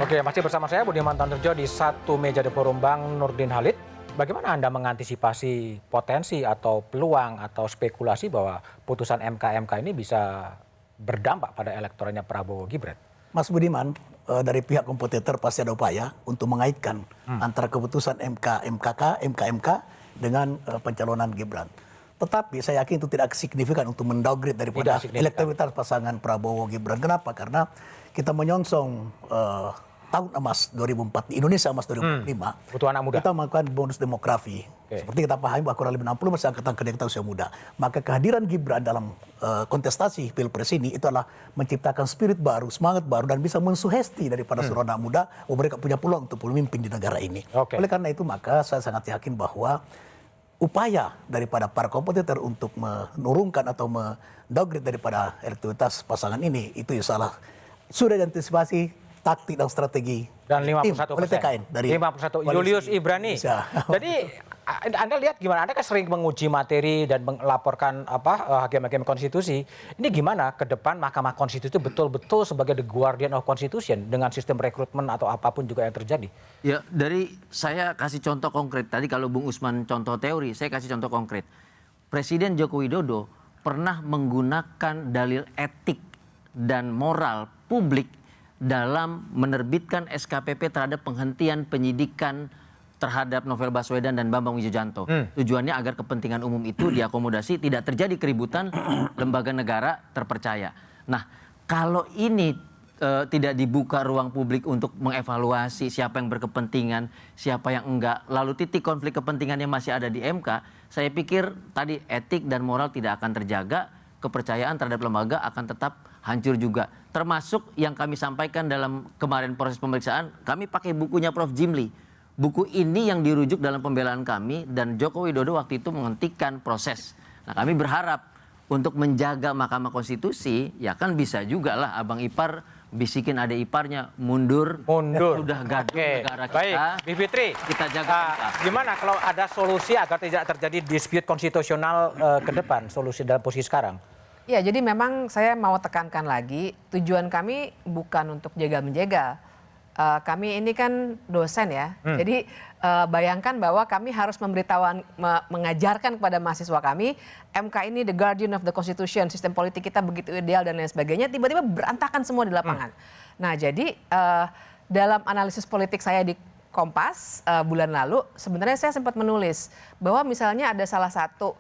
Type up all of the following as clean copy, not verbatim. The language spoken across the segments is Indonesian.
Oke, masih bersama saya Budiman Tanurjo di satu meja di forum Bang Nurdin Halid. Bagaimana Anda mengantisipasi potensi atau peluang atau spekulasi bahwa putusan MK ini bisa berdampak pada elektoralnya Prabowo Gibran? Mas Budiman, dari pihak kompetitor pasti ada upaya untuk mengaitkan antara keputusan MK dengan pencalonan Gibran. Tetapi saya yakin itu tidak signifikan untuk mendowngrade daripada elektabilitas pasangan Prabowo Gibran. Kenapa? Karena kita menyongsong tahun emas 2004, Indonesia emas 2045. Butuh anak muda. Kita melakukan bonus demografi. Seperti kita pahami bahwa kurang lebih 60 masih angkatan kerja usia muda. Maka kehadiran Gibran dalam kontestasi Pilpres ini itu adalah menciptakan spirit baru, semangat baru, dan bisa mensuhesti daripada seluruh anak muda bahwa mereka punya peluang untuk memimpin di negara ini. Oleh karena itu maka saya sangat yakin bahwa upaya daripada para kompetitor untuk menurunkan atau mendowngrade daripada elektabilitas pasangan ini itu salah sudah diantisipasi taktik dan strategi dan 51% oleh TKN dari 51 Julius Ibrani. Jadi Anda lihat gimana? Anda kan sering menguji materi dan melaporkan hakim-hakim konstitusi. Ini gimana ke depan Mahkamah Konstitusi betul-betul sebagai the guardian of constitution dengan sistem rekrutmen atau apapun juga yang terjadi? Ya, dari saya kasih contoh konkret. Tadi kalau Bung Usman contoh teori, saya kasih contoh konkret. Presiden Joko Widodo pernah menggunakan dalil etik dan moral publik dalam menerbitkan SKPP terhadap penghentian penyidikan terhadap Novel Baswedan dan Bambang Wijoyanto. Tujuannya agar kepentingan umum itu diakomodasi, tidak terjadi keributan, lembaga negara terpercaya. Nah, kalau ini tidak dibuka ruang publik untuk mengevaluasi siapa yang berkepentingan, siapa yang enggak, lalu titik konflik kepentingannya masih ada di MK, saya pikir tadi etik dan moral tidak akan terjaga, kepercayaan terhadap lembaga akan tetap hancur juga. Termasuk yang kami sampaikan dalam kemarin proses pemeriksaan, kami pakai bukunya Prof. Jimli. Buku ini yang dirujuk dalam pembelaan kami dan Joko Widodo waktu itu menghentikan proses. Nah, kami berharap untuk menjaga Mahkamah Konstitusi, ya kan bisa juga lah abang ipar bisikin adik iparnya mundur. Sudah gaduh negara kita. Baik, Bivitri, kita jaga. gimana kalau ada solusi agar tidak terjadi dispute konstitusional ke depan, solusi dalam posisi sekarang? Ya, jadi memang saya mau tekankan lagi, tujuan kami bukan untuk jaga-menjaga. Kami ini kan dosen ya, jadi bayangkan bahwa kami harus mengajarkan kepada mahasiswa kami, MK ini the guardian of the constitution, sistem politik kita begitu ideal dan lain sebagainya, tiba-tiba berantakan semua di lapangan. Nah, jadi dalam analisis politik saya di Kompas bulan lalu, sebenarnya saya sempat menulis bahwa misalnya ada salah satu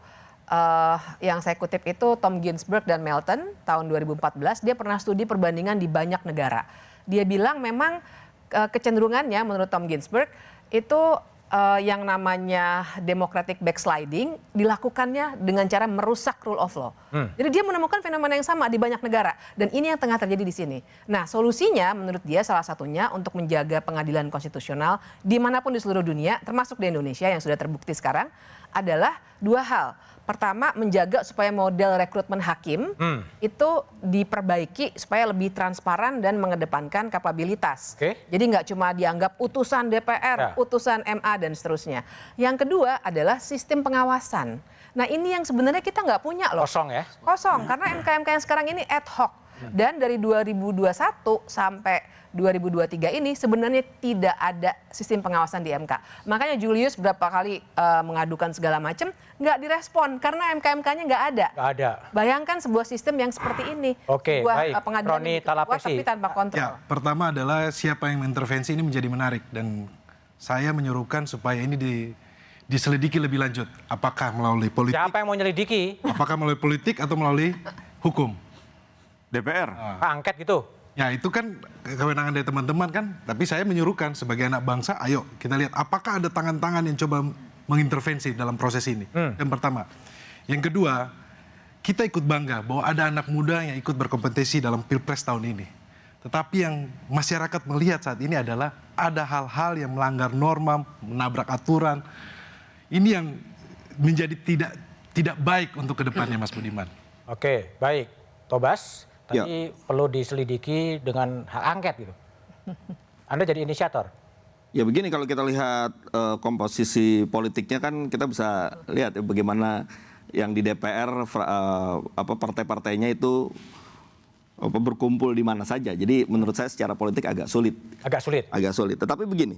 yang saya kutip itu Tom Ginsberg dan Melton tahun 2014, dia pernah studi perbandingan di banyak negara. Dia bilang memang kecenderungannya menurut Tom Ginsberg itu yang namanya democratic backsliding dilakukannya dengan cara merusak rule of law. Jadi dia menemukan fenomena yang sama di banyak negara dan ini yang tengah terjadi di sini. Nah, solusinya menurut dia salah satunya untuk menjaga pengadilan konstitusional dimanapun di seluruh dunia, termasuk di Indonesia yang sudah terbukti sekarang, adalah dua hal. Pertama, menjaga supaya model rekrutmen hakim itu diperbaiki supaya lebih transparan dan mengedepankan kapabilitas. Jadi nggak cuma dianggap utusan DPR, utusan MA dan seterusnya. Yang kedua adalah sistem pengawasan. Nah, ini yang sebenarnya kita nggak punya loh. Kosong ya? Kosong, karena MK-MK yang sekarang ini ad hoc. Dan dari 2021 sampai 2023 ini sebenarnya tidak ada sistem pengawasan di MK. Makanya Julius berapa kali mengadukan segala macam, nggak direspon karena MK-MK-nya nggak ada. Nggak ada. Bayangkan sebuah sistem yang seperti ini. Oke, baik. Pengadilan Roni Talapesi. tapi tanpa kontrol. Ya, pertama adalah siapa yang mengintervensi ini menjadi menarik dan saya menyuruhkan supaya ini diselidiki lebih lanjut. Apakah melalui politik? Siapa yang mau nyelidiki? Apakah melalui politik atau melalui hukum? DPR. Angket gitu. Ya itu kan kewenangan dari teman-teman kan. Tapi saya menyuruhkan sebagai anak bangsa, ayo kita lihat apakah ada tangan-tangan yang coba mengintervensi dalam proses ini. Yang pertama. Yang kedua, kita ikut bangga bahwa ada anak muda yang ikut berkompetisi dalam Pilpres tahun ini. Tetapi yang masyarakat melihat saat ini adalah ada hal-hal yang melanggar norma, menabrak aturan. Ini yang menjadi tidak baik untuk kedepannya, Mas Budiman. Oke, baik. Tobas, tadi perlu diselidiki dengan hak angket gitu. Anda jadi inisiator. Ya begini, kalau kita lihat komposisi politiknya kan kita bisa lihat bagaimana yang di DPR partai-partainya itu berkumpul di mana saja. Jadi menurut saya secara politik agak sulit. Agak sulit. Agak sulit. Tetapi begini,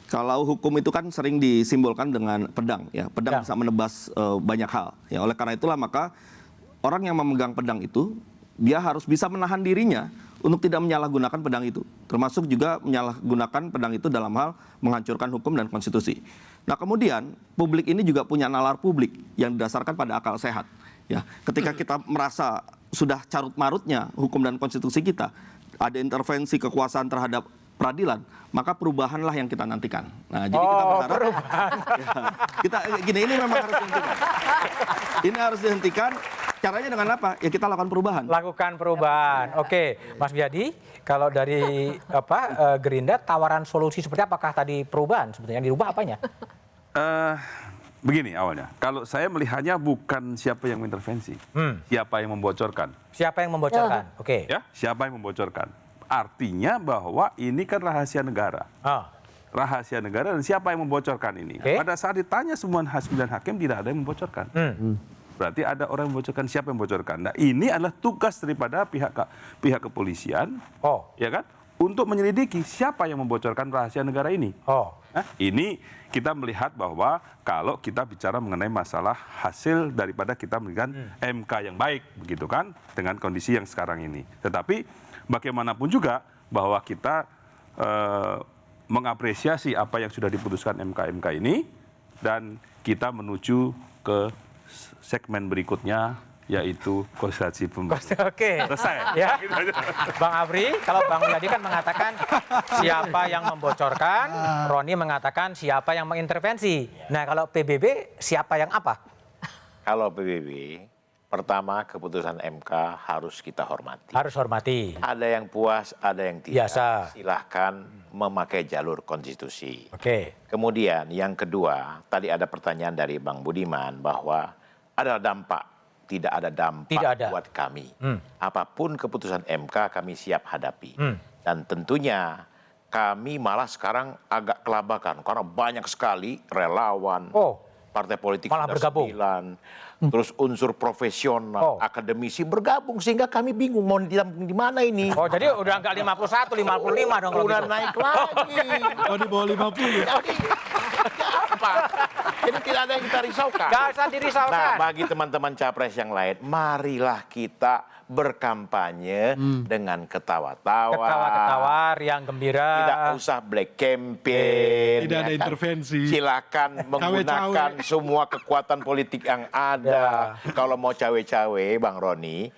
kalau hukum itu kan sering disimbolkan dengan pedang, ya. Pedang bisa menebas banyak hal. Ya, oleh karena itulah maka orang yang memegang pedang itu dia harus bisa menahan dirinya untuk tidak menyalahgunakan pedang itu, termasuk juga menyalahgunakan pedang itu dalam hal menghancurkan hukum dan konstitusi. Nah kemudian publik ini juga punya nalar publik yang didasarkan pada akal sehat. Ya, ketika kita merasa sudah carut marutnya hukum dan konstitusi kita, ada intervensi kekuasaan terhadap peradilan, maka perubahanlah yang kita nantikan. Nah, jadi kita berharap ini memang harus dihentikan. Ini harus dihentikan. Caranya dengan apa? Ya kita lakukan perubahan. Lakukan perubahan. Oke, Mas Biadi, kalau dari Gerindra tawaran solusi seperti apakah tadi perubahan sebetulnya yang dirubah apanya? Begini awalnya, kalau saya melihatnya bukan siapa yang mengintervensi, siapa yang membocorkan. Siapa yang membocorkan? Oke. Ya, siapa yang membocorkan? Artinya bahwa ini kan rahasia negara. Rahasia negara dan siapa yang membocorkan ini. Pada saat ditanya semua 9 hakim tidak ada yang membocorkan. Berarti ada orang yang membocorkan, siapa yang membocorkan. Nah ini adalah tugas daripada pihak kepolisian, ya kan, untuk menyelidiki siapa yang membocorkan rahasia negara ini. Nah, ini kita melihat bahwa kalau kita bicara mengenai masalah hasil daripada kita memberikan MK yang baik, begitu kan, dengan kondisi yang sekarang ini. Tetapi bagaimanapun juga bahwa kita mengapresiasi apa yang sudah diputuskan MK ini dan kita menuju ke segmen berikutnya yaitu konsultasi pemerintah. Oke. Selesai. Ya. Bang Afri, kalau Bang Yadi kan mengatakan siapa yang membocorkan, Roni mengatakan siapa yang mengintervensi. Nah, kalau PBB siapa yang apa? Kalau PBB, pertama keputusan MK harus kita hormati. Harus hormati. Ada yang puas, ada yang tidak. Biasa. Silahkan memakai jalur konstitusi. Oke. Kemudian yang kedua, tadi ada pertanyaan dari Bang Budiman bahwa ada dampak. Tidak ada dampak buat kami. Apapun keputusan MK kami siap hadapi. Dan tentunya kami malah sekarang agak kelabakan karena banyak sekali relawan, partai politik malah sudah bergabung. 9, terus unsur profesional, akademisi bergabung sehingga kami bingung mau di mana ini. Oh, jadi udah enggak 51, 55 dong kalau Udah gitu. naik lagi. Oh di bawah 50. Apa? Jadi tidak ada yang kita risaukan. Gak usah dirisaukan. Nah, bagi teman-teman capres yang lain, marilah kita berkampanye dengan ketawa-tawa. Ketawa-ketawa, riang gembira. Tidak usah black campaign. Tidak ada intervensi. Silakan menggunakan semua kekuatan politik yang ada. Kalau mau cawe-cawe, Bang Roni,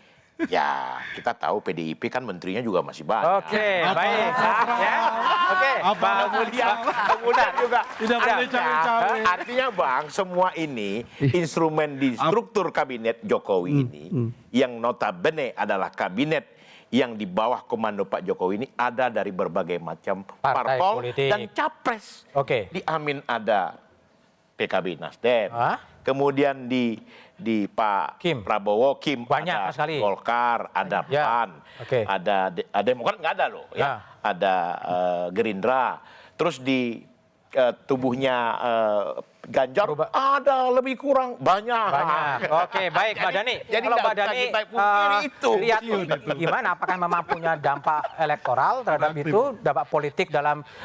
ya kita tahu PDIP kan menterinya juga masih banyak. Oke, baik. Ya. Oke, Kemudian juga Tidak boleh cawe-cawe. artinya Bang, semua ini instrumen di struktur kabinet Jokowi ini yang notabene adalah kabinet yang di bawah komando Pak Jokowi ini ada dari berbagai macam Partai parpol politik. dan capres. Oke. Di Amin ada PKB Nasdem. Kemudian di Pak Prabowo Kim banyak ada sekali. Golkar, ada PAN, ada Demokrat nggak ada loh, ya. Ada Gerindra. Terus di tubuhnya Ganjar ada lebih kurang banyak. Oke, baik Mbak Dani. Jadi kalau Mbak Dani lihat gimana, apakah memang punya dampak elektoral terhadap itu, dampak politik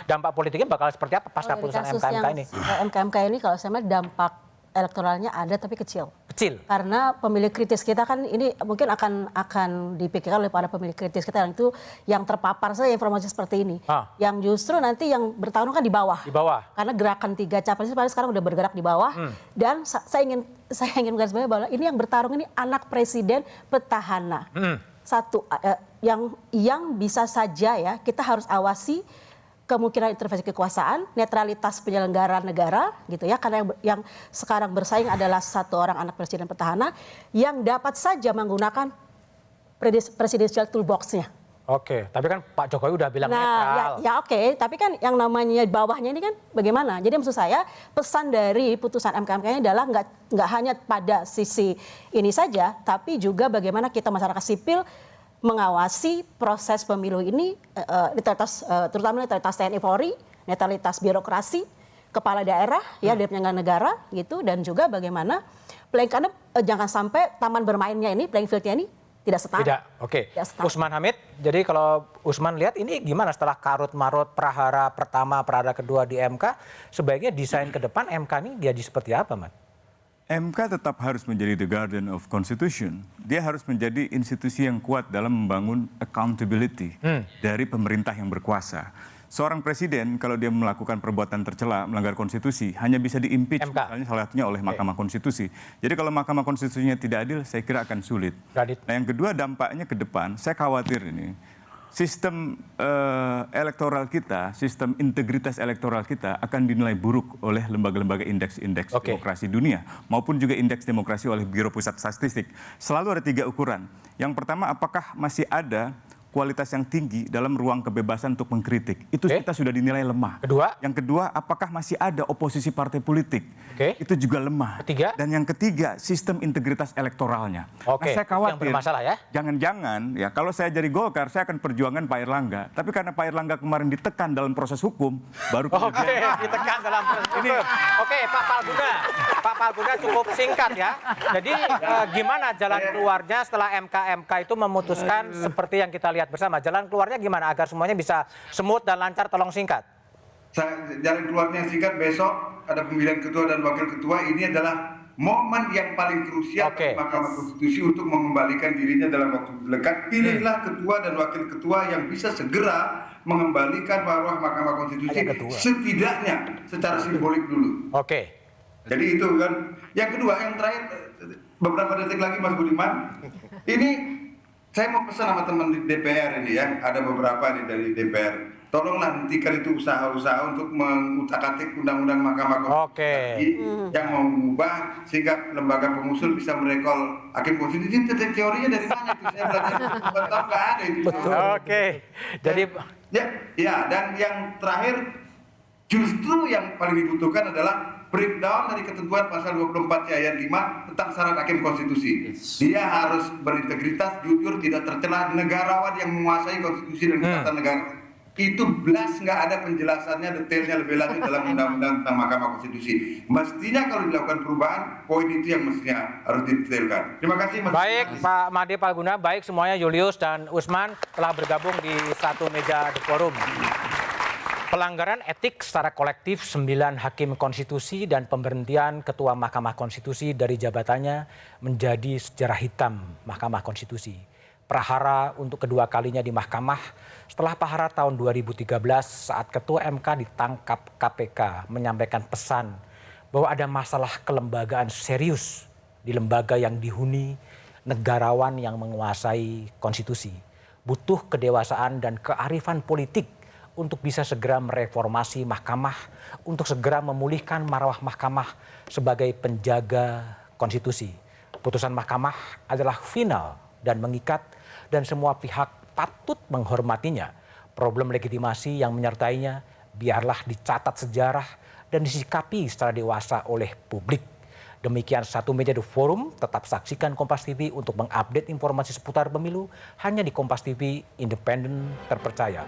dampak politiknya bakal seperti apa pasca putusan MK ini? MK ini kalau saya melihat dampak elektoralnya ada tapi kecil. Kecil. Karena pemilih kritis kita kan ini mungkin akan dipikirkan oleh para pemilih kritis kita yang itu yang terpapar saja informasi seperti ini. Yang justru nanti yang bertarung kan di bawah. Di bawah. Karena gerakan 3 capres ini sekarang udah bergerak di bawah. Dan saya ingin menggarisbawahi bahwa ini yang bertarung ini anak presiden petahana. Satu yang bisa saja ya kita harus awasi kemungkinan intervensi kekuasaan, netralitas penyelenggara negara gitu ya, karena yang sekarang bersaing adalah satu orang anak presiden petahana yang dapat saja menggunakan presidential toolbox-nya. Oke, tapi kan Pak Jokowi udah bilang netral. Ya oke, tapi kan yang namanya bawahnya ini kan bagaimana? Jadi maksud saya pesan dari putusan MK ini adalah nggak hanya pada sisi ini saja, tapi juga bagaimana kita masyarakat sipil mengawasi proses pemilu ini, terutama netralitas TNI Polri, netralitas birokrasi, kepala daerah, ya dari penyelenggara negara gitu, dan juga bagaimana karena jangan sampai taman bermainnya ini, playing fieldnya ini tidak setara. Tidak, oke. Usman Hamid, jadi kalau Usman lihat ini gimana setelah karut-marut prahara pertama, prahara kedua di MK, sebaiknya desain ke depan MK ini jadi seperti apa, Man? MK tetap harus menjadi the guardian of constitution. Dia harus menjadi institusi yang kuat dalam membangun accountability dari pemerintah yang berkuasa. Seorang presiden kalau dia melakukan perbuatan tercela, melanggar konstitusi, hanya bisa di-impeach misalnya salah satunya oleh Mahkamah Konstitusi. Jadi kalau Mahkamah Konstitusinya tidak adil, saya kira akan sulit. Nah yang kedua dampaknya ke depan, saya khawatir ini. Sistem elektoral kita, sistem integritas elektoral kita akan dinilai buruk oleh lembaga-lembaga indeks-indeks demokrasi dunia maupun juga indeks demokrasi oleh Biro Pusat Statistik. Selalu ada 3 ukuran. Yang pertama, apakah masih ada kualitas yang tinggi dalam ruang kebebasan untuk mengkritik. Itu kita sudah dinilai lemah. Yang kedua, apakah masih ada oposisi partai politik? Itu juga lemah. Dan yang ketiga, sistem integritas elektoralnya. Nah, saya khawatir, yang bermasalah ya? Jangan-jangan ya kalau saya jadi Golkar, saya akan perjuangan Pak Erlangga. Tapi karena Pak Erlangga kemarin ditekan dalam proses hukum, baru kemudian... ditekan dalam proses hukum. Pak Palguna cukup singkat ya. Jadi gimana jalan keluarnya setelah MK itu memutuskan seperti yang kita lihat bersama, jalan keluarnya gimana agar semuanya bisa smooth dan lancar, tolong singkat. Jalan keluarnya singkat, besok ada pemilihan ketua dan wakil ketua, ini adalah momen yang paling krusial bagi Mahkamah Konstitusi untuk mengembalikan dirinya dalam waktu dekat. Pilihlah ketua dan wakil ketua yang bisa segera mengembalikan marwah Mahkamah Konstitusi, setidaknya secara simbolik dulu. Jadi itu kan. Yang kedua, yang terakhir, beberapa detik lagi Mas Budiman, ini saya mau pesan sama teman di DPR ini ya, ada beberapa nih dari DPR. Tolonglah hentikan itu usaha-usaha untuk mengutak-atik undang-undang Mahkamah Konstitusi yang mau mengubah sehingga lembaga pengusul bisa merekol hakim konstitusi. Teorinya dari mana itu? Saya belajar beberapa nggak ada itu. Jadi dan yang terakhir justru yang paling dibutuhkan adalah breakdown dari ketentuan pasal 24 ayat 5 tentang syarat hakim konstitusi. Dia harus berintegritas, jujur, tidak tercela, negarawan yang menguasai konstitusi dan ketatanegaraan. Itu belas nggak ada penjelasannya detailnya lebih lanjut dalam undang-undang tentang Mahkamah Konstitusi. Mestinya kalau dilakukan perubahan, poin itu yang mestinya harus didetailkan. Terima kasih Mas. Baik Pak Made Palguna, baik semuanya, Julius dan Usman telah bergabung di satu meja The Forum. Pelanggaran etik secara kolektif 9 hakim konstitusi dan pemberhentian Ketua Mahkamah Konstitusi dari jabatannya menjadi sejarah hitam Mahkamah Konstitusi. Prahara untuk kedua kalinya di Mahkamah setelah prahara tahun 2013 saat Ketua MK ditangkap KPK menyampaikan pesan bahwa ada masalah kelembagaan serius di lembaga yang dihuni negarawan yang menguasai konstitusi. Butuh kedewasaan dan kearifan politik untuk bisa segera mereformasi mahkamah, untuk segera memulihkan marwah mahkamah sebagai penjaga konstitusi. Putusan mahkamah adalah final dan mengikat dan semua pihak patut menghormatinya. Problem legitimasi yang menyertainya biarlah dicatat sejarah dan disikapi secara dewasa oleh publik. Demikian satu meja The Forum, tetap saksikan Kompas TV untuk mengupdate informasi seputar pemilu hanya di Kompas TV, independen, terpercaya.